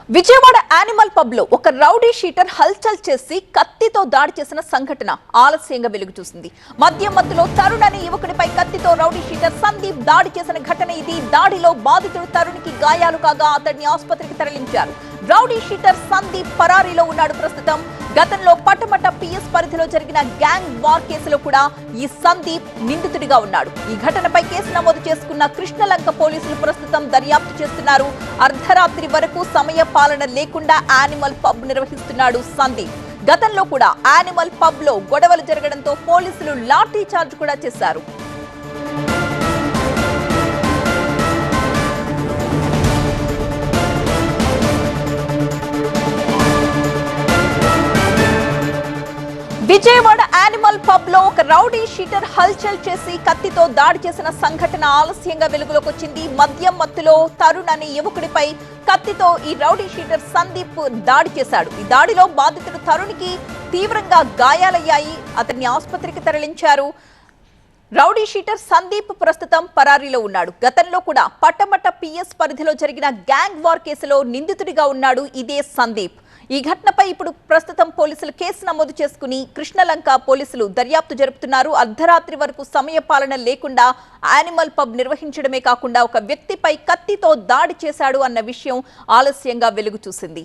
Vijayawada animal pub లో ఒక rowdy sheeter హల్చల్ చేసి కత్తితో దాడి చేసిన సంఘటన ఆలస్యంగా వెలుగు చూసింది. మద్యం మత్తులో తరుణ్ అనే యువకుడిపై కత్తితో రౌడీ షీటర్ సందీప్ దాడి చేసిన ఘటన ఇది. దాడిలో బాధితుడు తరుణ్కి గాయాలు కాగా అతడిని ఆసుపత్రికి తరలించారు. రౌడీ షీటర్ సందీప్ పరారీలో ఉన్నాడు ప్రస్తుతం. గతంలో పటమట పిఎస్ పరిధిలో జరిగిన గ్యాంగ్ వార్ కేసులో కూడా ఈ సందీప్ నిందితుడిగా ఉన్నాడు. ఈ ఘటనపై కేసు నమోదు చేసుకున్న కృష్ణలంక పోలీసులు ప్రస్తుతం దర్యాప్తు చేస్తున్నారు. అర్ధరాత్రి వరకు సమయ పాలన లేకుండా యానిమల్ పబ్ నిర్వహిస్తున్నాడు సందీప్. గతంలో కూడా యానిమల్ పబ్ లో గొడవలు జరగడంతో పోలీసులు లాఠీ చార్జ్ కూడా చేశారు. విజయవాడ యానిమల్ పబ్ లో ఒక రౌడీ షీటర్ హల్చల్ చేసి కత్తితో దాడి చేసిన సంఘటన ఆలస్యంగా వెలుగులోకి వచ్చింది. మద్యం మత్తులో తరుణ్ అనే యువకుడిపై కత్తితో ఈ రౌడీ షీటర్ సందీప్ దాడి చేశాడు. ఈ దాడిలో బాధితుడు తరుణ్కి తీవ్రంగా గాయాలయ్యాయి. అతన్ని ఆసుపత్రికి తరలించారు. రౌడీ షీటర్ సందీప్ ప్రస్తుతం పరారీలో ఉన్నాడు. గతంలో కూడా పట్టమట పిఎస్ పరిధిలో జరిగిన గ్యాంగ్ వార్ కేసులో నిందితుడిగా ఉన్నాడు ఇదే సందీప్. ఈ ఘటనపై ఇప్పుడు ప్రస్తుతం పోలీసులు కేసు నమోదు చేసుకుని కృష్ణలంక పోలీసులు దర్యాప్తు జరుపుతున్నారు. అర్ధరాత్రి వరకు సమయ పాలన లేకుండా యానిమల్ పబ్ నిర్వహించడమే కాకుండా ఒక వ్యక్తిపై కత్తితో దాడి చేశాడు అన్న విషయం ఆలస్యంగా వెలుగు చూసింది.